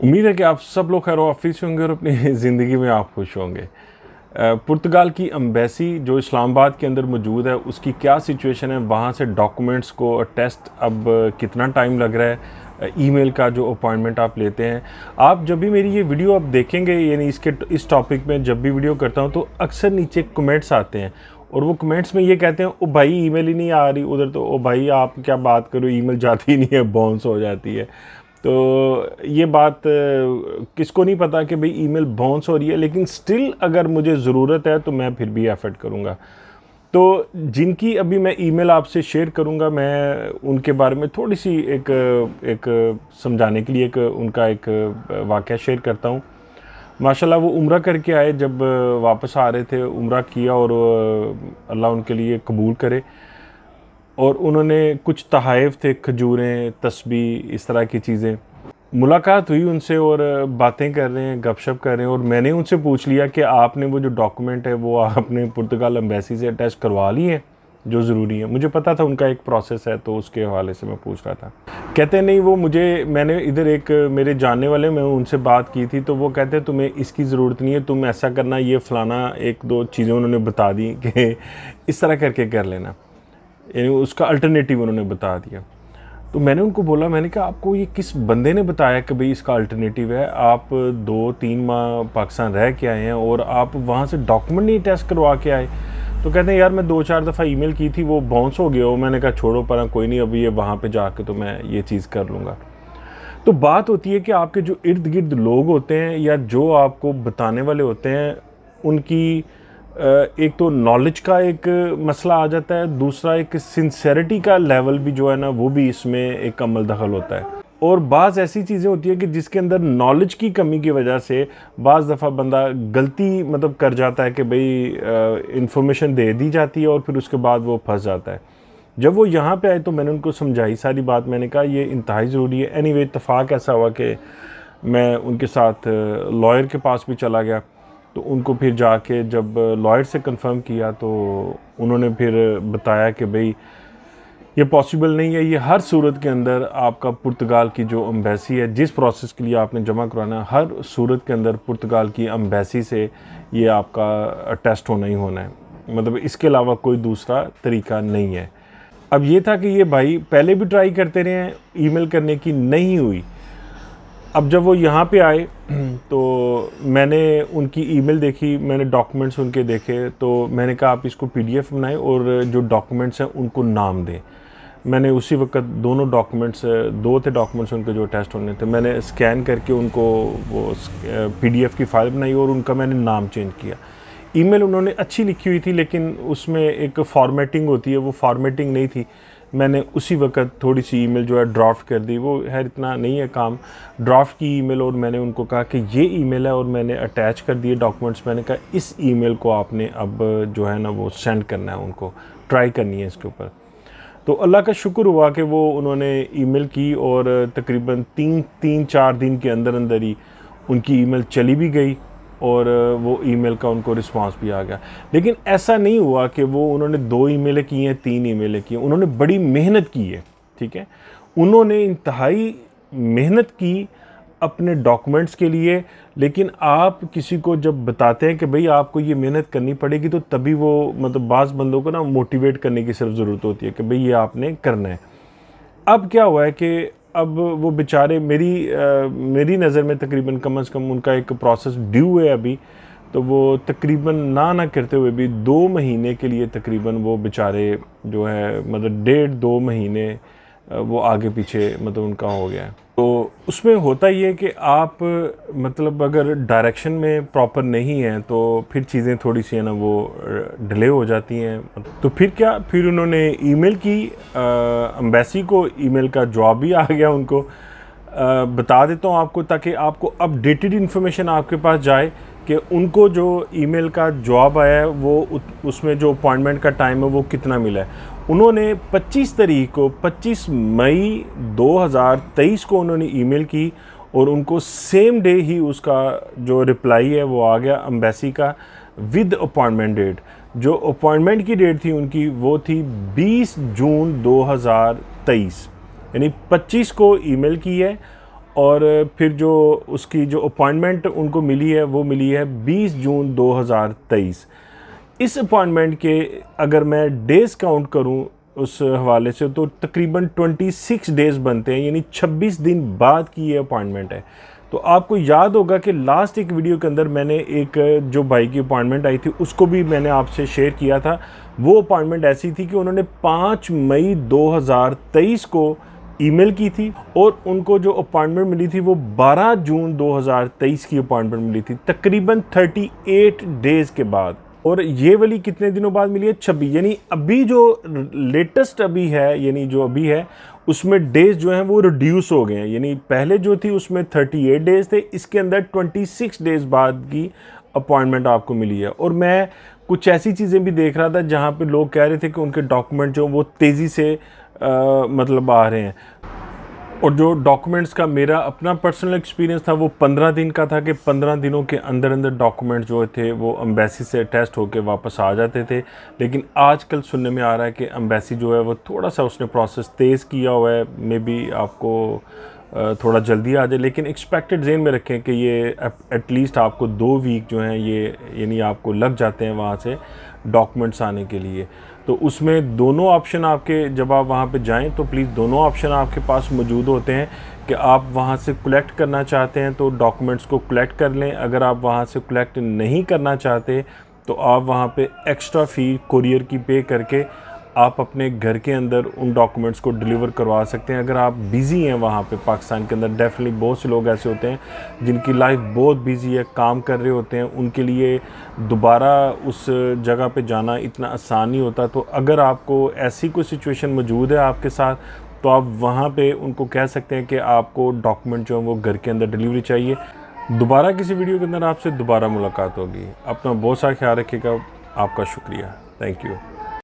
उम्मीद है कि आप सब लोग खैर ऑफिस होंगे और अपनी ज़िंदगी में आप खुश होंगे। पुर्तगाल की एम्बेसी जो इस्लामाबाद के अंदर मौजूद है, उसकी क्या सिचुएशन है, वहाँ से डॉक्यूमेंट्स को टेस्ट अब कितना टाइम लग रहा है, ईमेल का जो अपॉइंटमेंट आप लेते हैं। आप जब भी मेरी ये वीडियो आप देखेंगे, यानी इस टॉपिक में जब भी वीडियो करता हूँ तो अक्सर नीचे कमेंट्स आते हैं और वो कमेंट्स में ये कहते हैं, ओ भाई ईमेल ही नहीं आ रही उधर, तो ओ भाई आप क्या बात करो, ईमेल जाती ही नहीं है, बाउंस हो जाती है। तो ये बात किसको नहीं पता कि भाई ईमेल बाउंस हो रही है, लेकिन स्टिल अगर मुझे ज़रूरत है तो मैं फिर भी एफर्ट करूँगा। तो जिनकी अभी मैं ईमेल आपसे शेयर करूँगा, मैं उनके बारे में थोड़ी सी एक समझाने के लिए उनका एक वाक़या शेयर करता हूँ। माशाल्लाह वो उम्रा करके आए, जब वापस आ रहे थे उम्रा किया और अल्लाह उनके लिए कबूल करे। और उन्होंने कुछ तहाइफ थे, खजूरें, तस्बीह, इस तरह की चीज़ें। मुलाकात हुई उनसे और बातें कर रहे हैं, गपशप कर रहे हैं और मैंने उनसे पूछ लिया कि आपने वो जो डॉक्यूमेंट है वो आपने पुर्तगाल एम्बेसी से अटैच करवा ली है जो ज़रूरी है। मुझे पता था उनका एक प्रोसेस है, तो उसके हवाले से मैं पूछ रहा था। कहते नहीं, वो मैंने इधर एक मेरे जानने वाले, मैं उनसे बात की थी, तो वो कहते तुम्हें इसकी ज़रूरत नहीं है, तुम ऐसा करना, ये फ़लाना एक दो चीज़ें उन्होंने बता दी कि इस तरह करके कर लेना, यानी उसका अल्टरनेटिव उन्होंने बता दिया। तो मैंने उनको बोला, मैंने कहा आपको ये किस बंदे ने बताया कि भाई इसका अल्टरनेटिव है? आप 2-3 माह पाकिस्तान रह के आए हैं और आप वहाँ से डॉक्यूमेंट नहीं टेस्ट करवा के आए। तो कहते हैं यार मैं 2-4 दफ़ा ईमेल की थी, वो बाउंस हो गया हो। मैंने कहा छोड़ो पर, कोई नहीं, अभी ये वहाँ पे जाके तो मैं ये चीज़ कर लूँगा। तो बात होती है कि आपके जो इर्द गिर्द लोग होते हैं या जो आपको बताने वाले होते हैं, उनकी एक तो नॉलेज का एक मसला आ जाता है, दूसरा एक सिंसेरिटी का लेवल भी जो है ना, वो भी इसमें एक अमल दखल होता है। और बाज़ ऐसी चीज़ें होती है कि जिसके अंदर नॉलेज की कमी की वजह से बाज़ दफ़ा बंदा गलती मतलब कर जाता है कि भाई इंफॉर्मेशन दे दी जाती है और फिर उसके बाद वो फंस जाता है। जब वो यहाँ पे आए तो मैंने उनको समझाई सारी बात, मैंने कहा ये इंतहाई ज़रूरी है। एनीवे इत्तेफाक ऐसा हुआ कि मैं उनके साथ लॉयर के पास भी चला गया। तो उनको फिर जाके जब लॉयर से कंफर्म किया तो उन्होंने फिर बताया कि भाई ये पॉसिबल नहीं है, ये हर सूरत के अंदर आपका पुर्तगाल की जो एम्बेसी है, जिस प्रोसेस के लिए आपने जमा करवाना है, हर सूरत के अंदर पुर्तगाल की एम्बेसी से ये आपका टेस्ट होना ही होना है। मतलब इसके अलावा कोई दूसरा तरीका नहीं है। अब ये था कि ये भाई पहले भी ट्राई करते रहे हैं ईमेल करने की, नहीं हुई। अब जब वो यहाँ पे आए तो मैंने उनकी ईमेल देखी, मैंने डॉक्यूमेंट्स उनके देखे, तो मैंने कहा आप इसको पीडीएफ बनाएं और जो डॉक्यूमेंट्स हैं उनको नाम दें। मैंने उसी वक्त दोनों डॉक्यूमेंट्स, 2 थे डॉक्यूमेंट्स उनके जो टेस्ट होने थे, मैंने स्कैन करके उनको वो पीडीएफ की फ़ाइल बनाई और उनका मैंने नाम चेंज किया। ईमेल उन्होंने अच्छी लिखी हुई थी, लेकिन उसमें एक फ़ॉर्मेटिंग होती है, वो फ़ॉर्मेटिंग नहीं थी। मैंने उसी वक्त थोड़ी सी ईमेल जो है ड्राफ्ट कर दी, वो है इतना नहीं है काम, ड्राफ्ट की ईमेल, और मैंने उनको कहा कि ये ईमेल है और मैंने अटैच कर दिए डॉक्यूमेंट्स। मैंने कहा इस ईमेल को आपने अब जो है ना वो सेंड करना है, उनको ट्राई करनी है इसके ऊपर। तो अल्लाह का शुक्र हुआ कि वो उन्होंने ईमेल की और तकरीबन 3-4 दिन के अंदर अंदर ही उनकी ईमेल चली भी गई और वो ईमेल का उनको रिस्पांस भी आ गया। लेकिन ऐसा नहीं हुआ कि वो उन्होंने 2 ईमेलें की हैं, 3 ईमेलें की हैं, उन्होंने बड़ी मेहनत की है, ठीक है। उन्होंने इंतहाई मेहनत की अपने डॉक्यूमेंट्स के लिए। लेकिन आप किसी को जब बताते हैं कि भाई आपको ये मेहनत करनी पड़ेगी, तो तभी वो मतलब बाज़ बंदों को ना मोटिवेट करने की सिर्फ ज़रूरत होती है कि भाई ये आपने करना है। अब क्या हुआ है कि अब वो बेचारे मेरी नज़र में तकरीबन कम से कम उनका एक प्रोसेस ड्यू है अभी, तो वो तकरीबन ना करते हुए भी 2 महीने के लिए तकरीबन वो बेचारे जो है मतलब 1.5-2 महीने वो आगे पीछे मतलब उनका हो गया है। तो उसमें होता ये है कि आप मतलब अगर डायरेक्शन में प्रॉपर नहीं है तो फिर चीज़ें थोड़ी सी है ना वो डिले हो जाती हैं। तो फिर क्या, फिर उन्होंने ईमेल की, एम्बेसी को ईमेल का जवाब भी आ गया उनको। बता देता हूँ आपको ताकि आपको अपडेटेड इन्फॉर्मेशन आपके पास जाए कि उनको जो ईमेल का जवाब आया है वो उसमें जो अपॉइंटमेंट का टाइम है वो कितना मिला है। उन्होंने 25 मई 2023 को उन्होंने ईमेल की और उनको सेम डे ही उसका जो रिप्लाई है वो आ गया एम्बेसी का विद अपॉइंटमेंट डेट। जो अपॉइंटमेंट की डेट थी उनकी वो थी 20 जून 2023, यानी 25 को ईमेल की है और फिर जो उसकी जो अपॉइंटमेंट उनको मिली है वो मिली है 20 जून 2023। इस अपॉइंटमेंट के अगर मैं डेज़ काउंट करूं उस हवाले से तो तकरीबन 26 डेज़ बनते हैं, यानी 26 दिन बाद की ये अपॉइंटमेंट है। तो आपको याद होगा कि लास्ट एक वीडियो के अंदर मैंने एक जो भाई की अपॉइंटमेंट आई थी उसको भी मैंने आपसे शेयर किया था। वो अपॉइंटमेंट ऐसी थी कि उन्होंने 5 मई 2023 को ईमेल की थी और उनको जो अपॉइंटमेंट मिली थी वो 12 जून 2023 की अपॉइंटमेंट मिली थी, तकरीबन 38 डेज़ के बाद। और ये वाली कितने दिनों बाद मिली है? 26। यानी अभी जो लेटेस्ट अभी है, यानी जो अभी है उसमें डेज जो हैं वो रिड्यूस हो गए हैं। यानी पहले जो थी उसमें 38 डेज थे, इसके अंदर 26 डेज बाद की अपॉइंटमेंट आपको मिली है। और मैं कुछ ऐसी चीज़ें भी देख रहा था जहाँ पे लोग कह रहे थे कि उनके डॉक्यूमेंट जो वो तेज़ी से मतलब आ रहे हैं। और जो डॉक्यूमेंट्स का मेरा अपना पर्सनल एक्सपीरियंस था वो 15 दिन का था कि 15 दिनों के अंदर अंदर डॉक्यूमेंट जो थे वो एम्बेसी से टेस्ट होकर वापस आ जाते थे। लेकिन आजकल सुनने में आ रहा है कि एम्बेसी जो है वो थोड़ा सा उसने प्रोसेस तेज़ किया हुआ है। मे बी आपको थोड़ा जल्दी आ जाए, लेकिन एक्सपेक्टेड जेन में रखें कि ये एटलीस्ट आपको 2 वीक जो हैं ये यानी आपको लग जाते हैं वहाँ से डॉक्यूमेंट्स आने के लिए। तो उसमें दोनों ऑप्शन आपके, जब आप वहाँ पे जाएं तो प्लीज़ दोनों ऑप्शन आपके पास मौजूद होते हैं कि आप वहाँ से कलेक्ट करना चाहते हैं तो डॉक्यूमेंट्स को कलेक्ट कर लें। अगर आप वहाँ से कलेक्ट नहीं करना चाहते तो आप वहाँ पे एक्स्ट्रा फ़ी कुरियर की पे करके आप अपने घर के अंदर उन डॉक्यूमेंट्स को डिलीवर करवा सकते हैं। अगर आप बिज़ी हैं वहाँ पे पाकिस्तान के अंदर, डेफिनेटली बहुत से लोग ऐसे होते हैं जिनकी लाइफ बहुत बिज़ी है, काम कर रहे होते हैं, उनके लिए दोबारा उस जगह पे जाना इतना आसान नहीं होता। तो अगर आपको ऐसी कोई सिचुएशन मौजूद है आपके साथ तो आप वहाँ पे उनको कह सकते हैं कि आपको डॉक्यूमेंट जो है वो घर के अंदर डिलीवरी चाहिए। दोबारा किसी वीडियो के अंदर आपसे दोबारा मुलाकात होगी। अपना बहुत सारा ख्याल रखिएगा। आपका शुक्रिया। Thank you.